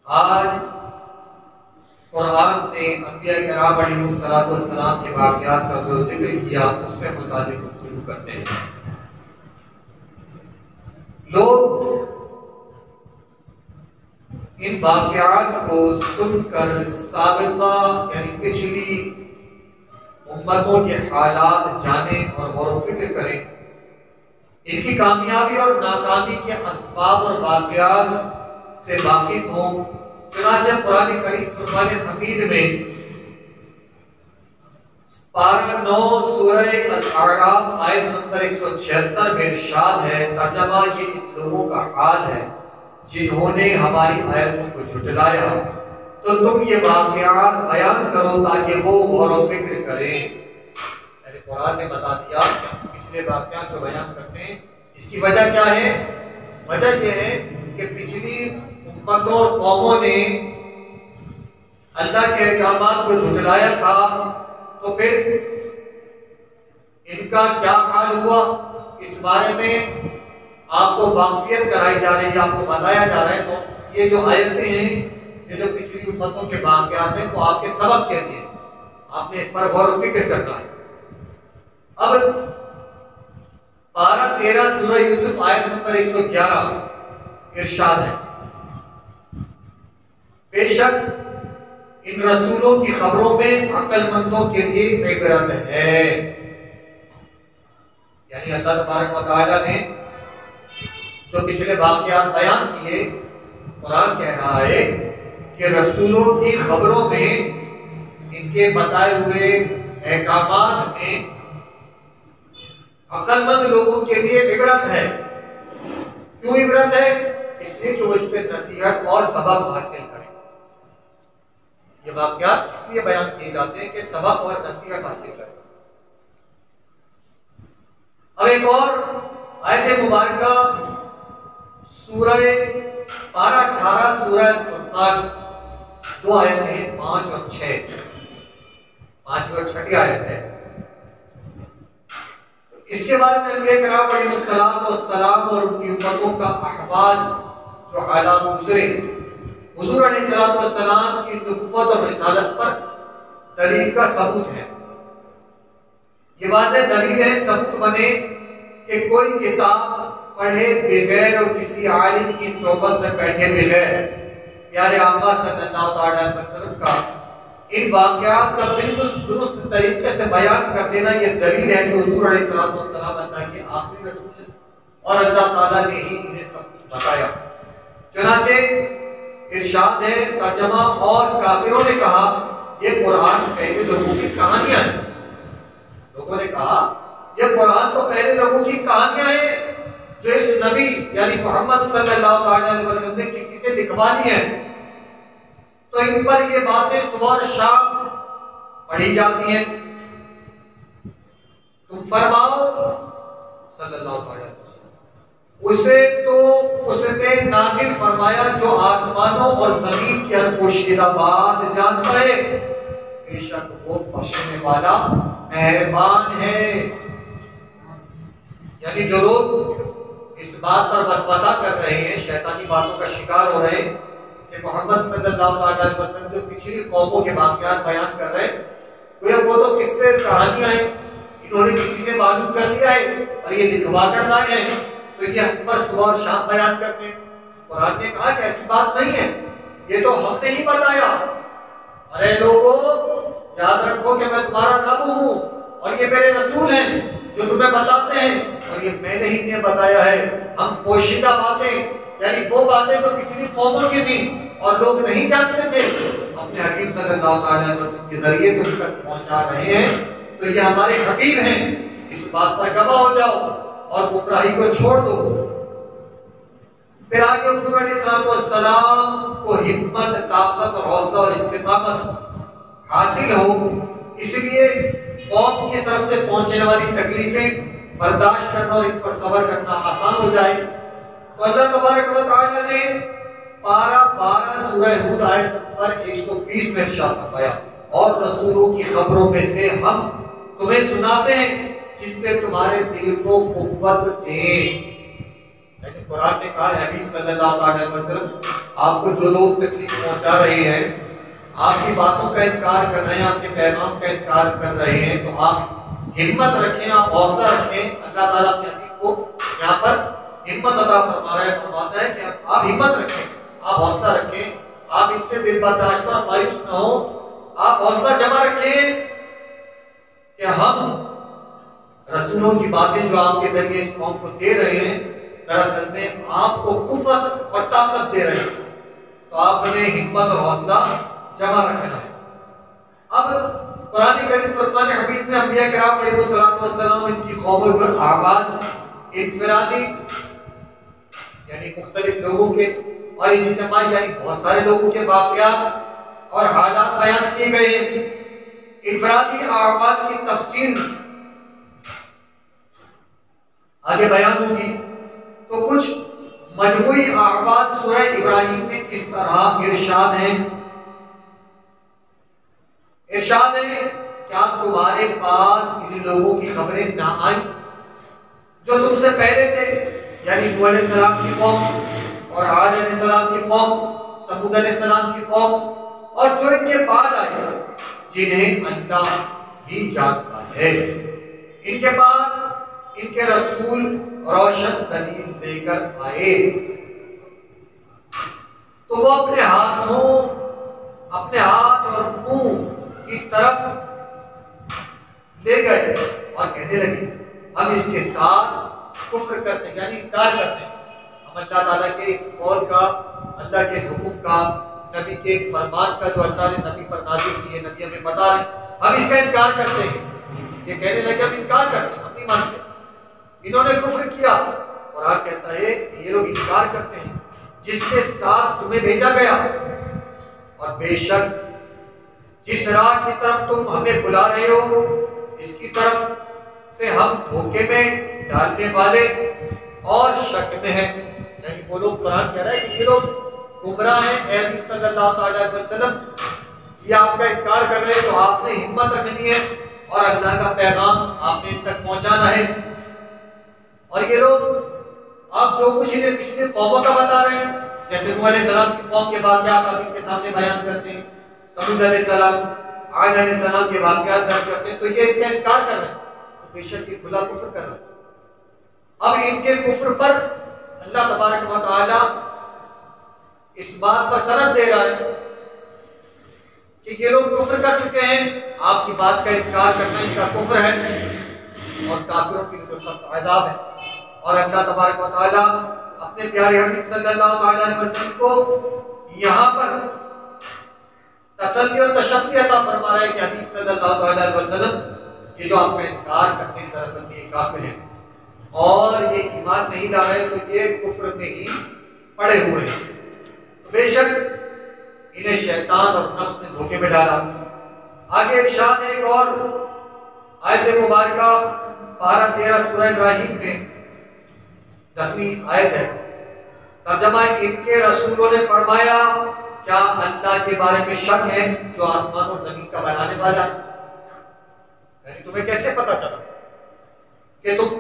آج قرآن نے انبیاء کرام علیہ السلام کے واقعات کا جو ذکر کیا اس سے متعلق گفتگو کرتے ہیں۔ لوگ ان واقعات کو سن کر سابقہ یعنی پچھلی امتوں کے حالات جانیں اور غور و فکر کریں، ان کی کامیابی اور ناکامی کے اسباب اور واقعات سے واقف ہوں۔ چنانچہ قرآن کریم فرقان حمید میں پارہ 9 سورہ الاعراف آیت نمبر 176 میں ارشاد ہے، ترجمہ یہ ان لوگوں کا حال ہے جنہوں نے ہماری آیتوں کو جھٹلایا، تو تم یہ واقعات بیان کرو تاکہ وہ غور و فکر کریں۔ یعنی قرآن نے بتا دیا کہ ہم پچھلے واقعات کو بیان کرتے ہیں، اس کی وجہ کیا ہے؟ وجہ یہ ہے کہ پچھلی امتوں اور قوموں نے اللہ کے احکامات کو جھٹلایا تھا، تو پھر ان کا کیا حال ہوا اس بارے میں آپ کو واقفیت کرائی جا رہی ہے، آپ کو بتایا جا رہا ہے۔ تو یہ جو آیتیں ہیں، یہ جو پچھلی امتوں کے واقعات ہیں، وہ آپ کے سبق کے لیے آپ نے اس پر غور و فکر کرنا ہے۔ اب پارہ 13 سورہ یوسف آیت نمبر 111 ارشاد ہے، بے شک ان رسولوں کی خبروں میں عقل مندوں کے لیے عبرت ہے۔ یعنی اللہ تبارک و تعالیٰ نے جو پچھلے واقعات بیان کیے، قرآن کہہ رہا ہے کہ رسولوں کی خبروں میں، ان کے بتائے ہوئے احکامات میں عقل مند لوگوں کے لیے عبرت ہے۔ کیوں عبرت ہے؟ اس لیے کہ وہ اس سے نصیحت اور سبق حاصل کریں۔ یہ واقعات اس لیے بیان کیے جاتے ہیں کہ سبق اور نصیحت حاصل کریں۔ اب ایک اور آیت مبارکہ سورہ پارہ 18 سورہ فرقان، 2 آیت ہیں 5 اور 6، 5ویں اور 6ٹھی آیت ہے۔ اس کے بعد میں انبیاء کرام علیہ السلام اور ان کی امتوں کا احوال، جو حالات گزرے، حضور علیہ السلام کی نبوت اور رسالت پر دلیل کا ثبوت ہے۔ یہ واضح دلیل ہے، ثبوت بنے کہ کوئی کتاب پڑھے بغیر اور کسی عالم کی صحبت میں بیٹھے بغیر پیارے آقا صلی اللہ علیہ وسلم کا ان واقعات کا بالکل درست طریقے سے بیان کر دینا، یہ دلیل ہے کہ حضور علیہ السلام اللہ کے آخری رسول ہیں اور اللہ تعالیٰ نے ہی انہیں سب کچھ بتایا۔ چنانچہ ارشاد ہے، ترجمہ، اور کافروں نے کہا یہ قرآن پہلے لوگوں کی کہانیاں ہیں۔ لوگوں نے کہا یہ قرآن تو پہلے لوگوں کی کہانیاں ہیں جو اس نبی یعنی محمد صلی اللہ علیہ وسلم نے کسی سے لکھوانی ہے، تو ان پر یہ باتیں صبح اور شام پڑھی جاتی ہیں۔ تم فرماؤ صلی اللہ علیہ وسلم، اسے تو اس نے نازل فرمایا جو آسمانوں اور زمین کی ہر پوشیدہ بات جانتا ہے، بے شک وہ بخشنے والا مہربان ہے۔ یعنی جو لوگ اس بات پر وسوسہ کر رہے ہیں، شیطانی باتوں کا شکار ہو رہے ہیں کہ محمد صلی اللہ علیہ وسلم جو پچھلی قوموں کے واقعات بیان کر رہے ہیں، وہ تو قصے کہانیاں ہیں، انہوں نے کسی سے معلوم کر لیا ہے اور یہ لکھوا کر لائے ہیں، تو یہ ہم پر صبح اور شام بیان کرتے ہیں۔ قرآن نے کہا کہ ایسی بات نہیں ہے، یہ تو ہم نے ہی بتایا۔ ارے لوگوں، یاد رکھو کہ میں تمہارا رب ہوں اور یہ میرے رسول ہیں جو تمہیں بتاتے ہیں، اور یہ میں نے ہی انہیں بتایا ہے۔ ہم پوشیدہ باتیں یعنی وہ باتیں جو پچھلی قوموں کی تھیں اور لوگ نہیں جانتے تھے، اپنے حبیب صلی اللہ علیہ وسلم کے ذریعے تم تک پہنچا رہے ہیں، تو یہ ہمارے حبیب ہیں، اس بات پر گواہ ہو جاؤ اور گمراہی کو چھوڑ دو۔ پھر آگے حضور علیہ السلام کو ہمت، طاقت اور حوصلہ اور استقامت حاصل ہو، اس لیے قوم کی طرف سے پہنچنے والی تکلیفیں برداشت کرنا اور ان پر صبر کرنا آسان ہو جائے، تو اللہ تبارک و تعالیٰ نے پارہ 12 سورہ ہود آیت نمبر 120 میں ارشاد فرمایا، اور رسولوں کی خبروں میں سے ہم تمہیں سناتے ہیں جس سے تمہارے دل کو قوت دے۔ قرآن نے کہا ہے حبیب صلی اللہ علیہ وسلم آپ کو جو لوگ تکلیف پہنچا رہے ہیں، آپ کی باتوں کا انکار کر رہے ہیں، آپ کے پیغام کا انکار کر رہے ہیں، تو آپ ہمت رکھیں، آپ حوصلہ رکھیں۔ اللہ تعالیٰ اپنے حبیب کو یہاں پر ہمت عطا فرما رہا ہے، فرماتا ہے کہ آپ ہمت رکھیں، آپ حوصلہ رکھیں، آپ ان سے دل برداشتہ اور مایوس نہ ہو، آپ حوصلہ جمع رکھیں کہ ہم رسولوں کی باتیں جو آپ کے ذریعے اس قوم کو دے رہے ہیں، دراصل میں آپ کو قوت اور طاقت دے رہے ہیں، تو آپ نے ہمت اور حوصلہ جمع رکھنا ہے۔ اب قرآن کریم فرقان حمید میں انبیاء کرام علیہ السلام ان کی قوموں پر اعمال انفرادی یعنی مختلف لوگوں کے اور اجتماعی یعنی بہت سارے لوگوں کے واقعات اور حالات بیان کیے گئے ہیں۔ انفرادی اعمال کی تفصیل آگے بیان ہوگی، تو کچھ مجموعی اعمال سورہ ابراہیم میں اس طرح ارشاد ہیں۔ ارشاد ہے کیا تمہارے پاس ان لوگوں کی خبریں نہ آئیں جو تم سے پہلے تھے، یعنی نوح علیہ السلام کی قوم اور عاد علیہ السلام کی قوم، ثمود علیہ السلام کی قوم، اور جو ان کے بعد آئے جنہیں اللہ ہی جانتا ہے۔ ان کے پاس ان کے رسول روشن دلیل لے کر آئے تو وہ اپنے ہاتھ اور منہ کی طرف لے گئے اور کہنے لگے ہم اس کے ساتھ کفر کرتے ہیں، یعنی انکار کرتے ہیں، ہم اللہ تعالیٰ کے اس قول کا، اللہ کے اس حکم کا، نبی کے ایک فرمان کا جو اللہ نے نبی پر نازل کیے، نبی ہمیں بتا رہے ہیں، ہم اس کا انکار کرتے ہیں۔ یہ کہنے لگے ہم انکار کرتے ہیں، ہم نہیں مانتے، انہوں نے کفر کیا۔ قرآن کہتا ہے کہ یہ لوگ انکار کرتے ہیں جس کے ساتھ تمہیں بھیجا گیا، اور بے شک جس راہ کی طرف تم ہمیں بلا رہے ہو اس کی طرف سے ہم دھوکے میں ڈالنے والے اور شک میں ہیں۔ یعنی وہ لوگ، قرآن کہہ رہا ہے کہ یہ لوگ گمراہ ہیں، اے نبی صلی اللہ علیہ وسلم یہ آپ کا انکار کر رہے ہیں، تو آپ نے ہمت رکھنی ہے اور اللہ کا پیغام آپ نے ان تک پہنچانا ہے۔ اور یہ لوگ آپ جو کچھ انہیں پچھلے قوموں کا بتا رہے ہیں، جیسے نوح علیہ السلام کی قوم کے واقعات آپ ان کے سامنے بیان کرتے ہیں، ثمود علیہ السلام، عاد علیہ السلام کے واقعات درج کرتے ہیں، تو یہ اس کا انکار کر رہے ہیں، تو بے شک یہ کھلا کفر کر رہے ہیں۔ اب ان کے کفر پر اللہ تبارک و تعالی اس بات کا سند دے رہا ہے کہ یہ لوگ کفر کر چکے ہیں، آپ کی بات کا انکار کرنا ان کا کفر ہے اور کافروں کی جو سخت عذاب ہے۔ اور اللہ تبارک و تعالی اپنے پیارے حبیب صلی اللہ علیہ وسلم کو یہاں پر تسلی اور تشفی عطا فرما رہا ہے کہ حبیب صلی اللہ علیہ وسلم یہ جو آپ کا انکار کرتے ہیں دراصل یہ کافر ہیں اور یہ ایمان نہیں لا رہے، تو یہ کفر میں ہی پڑے ہوئے ہیں۔ تو بے شک انہیں شیطان اور نفس نے دھوکے میں ڈالا۔ آگے ارشاد ہے ایک اور آیت مبارکہ پارہ 13 سورہ ابراہیم میں 10ویں آیت ہے، ترجمہ ان کے رسولوں نے فرمایا کیا اللہ کے بارے میں شک ہے جو آسمان اور زمین کا بنانے والا ہے؟ یعنی تمہیں کیسے پتا چلا کہ تم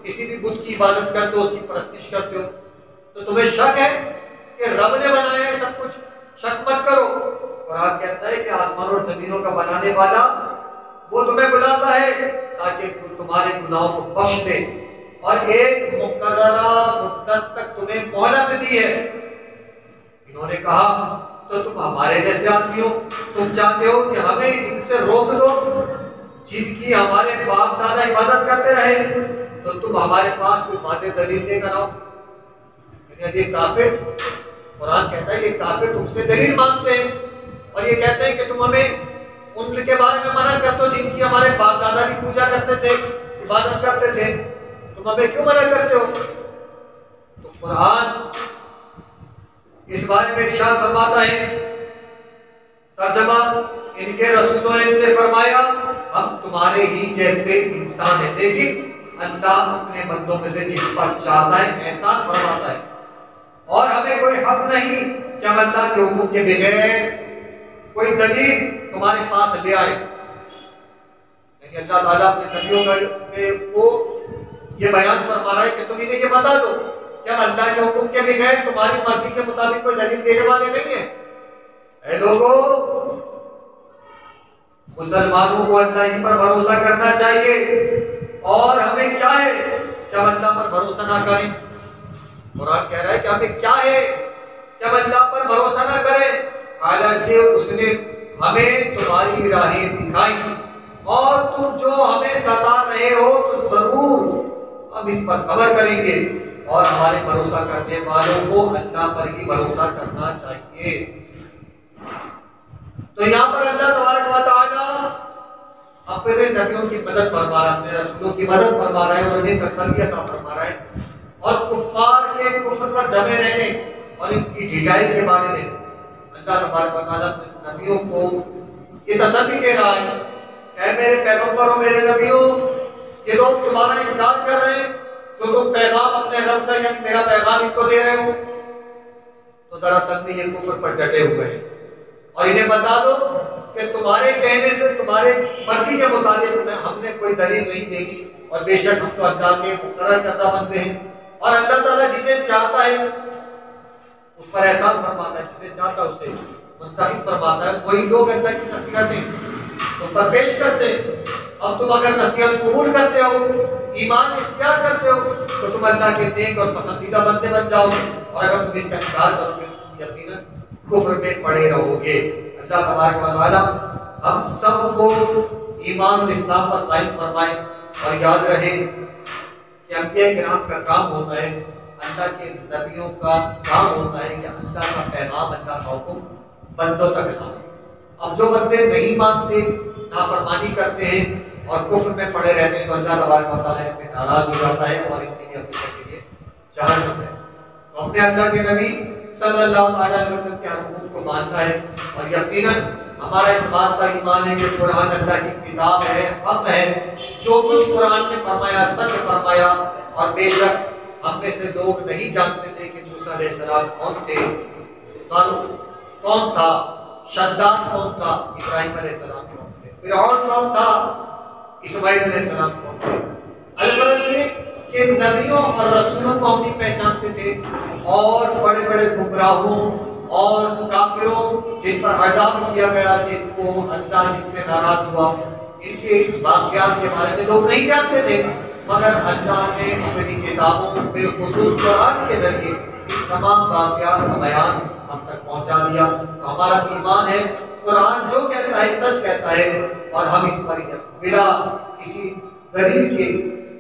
کسی بھی بت کی عبادت کرتے ہو، اس کی پرستش کرتے ہو، تو تمہیں شک ہے کہ رب نے بنایا ہے سب کچھ؟ شک مت کرو۔ قرآن کہتا ہے کہ آسمان اور زمینوں کا بنانے والا وہ تمہیں بلاتا ہے تاکہ وہ تمہارے گناہوں کو بخش دے اور ایک مقررہ مدت تک تمہیں مہلت دی ہے۔ انہوں نے کہا تو تم ہمارے جیسے آدمی ہو، تم چاہتے ہو کہ ہمیں ان سے روک دو جن کی ہمارے باپ دادا عبادت کرتے رہے، تو تم ہمارے پاس کوئی واضح دلیل لے کر آؤ۔ یہ کافر، قرآن کہتا ہے یہ کافر تم سے دلیل مانگتے ہیں اور یہ کہتے ہیں کہ تم ہمیں ان کے بارے میں منع کرتے ہو جن کی ہمارے باپ دادا بھی پوجا کرتے تھے، عبادت کرتے تھے، تم ہمیں کیوں منع کرتے ہو؟ تو قرآن اس بارے میں ارشاد فرماتا ہے، ترجمہ ان کے رسولوں نے ان سے فرمایا ہم تمہارے ہی جیسے انسان ہیں، لیکن اللہ اپنے بندوں میں سے جس پر چاہتا ہے احسان فرماتا ہے، اور ہمیں کوئی حق نہیں کہ ہم اللہ کے حکم کے بغیر کوئی دلیل تمہارے پاس لے آئے۔ یعنی اللہ تعالیٰ اپنے نبیوں کو یہ بیان فرما رہا ہے کہ تم انہیں یہ بتا دو کہ ہم اللہ کے حکم کے بغیر تمہاری مرضی کے مطابق کوئی دلیل دینے والے نہیں ہیں۔ اے لوگوں، مسلمانوں کو اللہ ہی پر بھروسہ کرنا چاہیے، اور ہمیں کیا ہے کہ ہم اللہ پر بھروسہ نہ کریں؟ قرآن کہہ رہا ہے کہ ہمیں کیا ہے کہ ہم اللہ پر بھروسہ نہ کریں، حالانکہ اس نے ہمیں تمہاری راہیں دکھائی، اور تم جو ہمیں ستا رہے ہو تو ضرور ہم اس پر صبر کریں گے، اور ہمارے بھروسہ کرنے والوں کو اللہ پر ہی بھروسہ کرنا چاہیے۔ تو یہاں پر اللہ تبارک و تعالیٰ اپنے نبیوں کی مدد فرما رہا ہے، اپنے رسولوں کی مدد فرما رہا ہے، اور انہیں تسلی عطا فرما رہا ہے، اور کفار کے کفر پر جمے رہنے اور ان کی ڈھیلائی کے بارے میں اللہ تبارک و تعالیٰ اپنے نبیوں کو یہ تسلی دے رہا ہے کہ اے میرے پیغمبروں، میرے نبیوں، یہ لوگ تمہارا انکار کر رہے ہیں، جو تم پیغام اپنے رب کا یعنی میرا پیغام ان کو دے رہے ہو، تو دراصل میں یہ کفر پر ڈٹے ہوئے ہیں، اور انہیں بتا دو کہ تمہارے کہنے سے، تمہارے مرضی کے مطابق ہم نے کوئی دلیل نہیں دے گی، اور بے شک ہم تو اللہ کے مقرر کردہ بندے ہیں، اور اللہ تعالیٰ جسے چاہتا ہے اس پر احسان فرماتا ہے، جسے چاہتا ہے اسے منتخب فرماتا ہے۔ وہی لوگ اللہ کی نصیحتیں تم پر پیش کرتے ہیں، اب تم اگر نصیحت قبول کرتے ہو، ایمان اختیار کرتے ہو، تو تم اللہ کے نیک اور پسندیدہ بندے بن جاؤ گے، اور اگر تم اس کا انکار کرو گے تو تم یقیناً کفر میں پڑے رہو گے۔ اللہ تبارک و تعالیٰ ہم سب کو ایمان اور اسلام پر قائم فرمائے، اور یاد رہے کہ انبیاء کرام کا کام ہوتا ہے، اللہ کے نبیوں کا کام ہوتا ہے کہ اللہ کا پیغام، اللہ کا حکم بندوں تک لاؤ۔ اب جو بندے نہیں مانتے، نافرمانی کرتے ہیں اور کفر میں پڑے رہتے ہیں، تو اللہ تبارک و تعالیٰ ان سے ناراض ہو جاتا ہے، اور ان کے لیے ہمیشہ کے لیے جہنم ہے۔ تو ہم نے اللہ کے نبی صلی اللہ علیہ وسلم کے حکم کو ماننا ہے، اور یقیناً ہمارا اس بات کا ایمان ہے کہ قرآن اللہ کی کتاب ہے، حق ہے، جو کچھ قرآن نے فرمایا سچ فرمایا، اور بے شک ہم میں سے لوگ نہیں جانتے تھے کہ موسیٰ علیہ السلام کون تھے، کون تھا، شداد کون تھا، ابراہیم علیہ السلام کون تھے، فرعون کون تھا، اسماعیل علیہ السلام کون تھے۔ البتہ یہ کہ نبیوں اور رسولوں کو ہم نہیں پہچانتے تھے، اور بڑے بڑے گمراہوں اور کافروں جن پر عذاب کیا گیا، جن کو اللہ جن سے ناراض ہوا، ان کے واقعات کے بارے میں لوگ نہیں جانتے تھے، مگر اللہ نے اپنی کتابوں بالخصوص قرآن کے ذریعے ان تمام واقعات کا بیان ہم تک پہنچا دیا۔ تو ہمارا ایمان ہے قرآن جو کہتا ہے سچ کہتا ہے، اور ہم اس پر بلا کسی دلیل کے،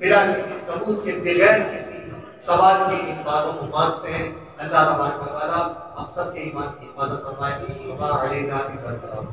بلا کسی ثبوت کے، بغیر کسی سوال کے ان باتوں کو مانتے ہیں۔ اللہ تبارک و تعالیٰ ہم سب کے ایمان کی حفاظت فرمائے۔ وما علینا الا البلاغ۔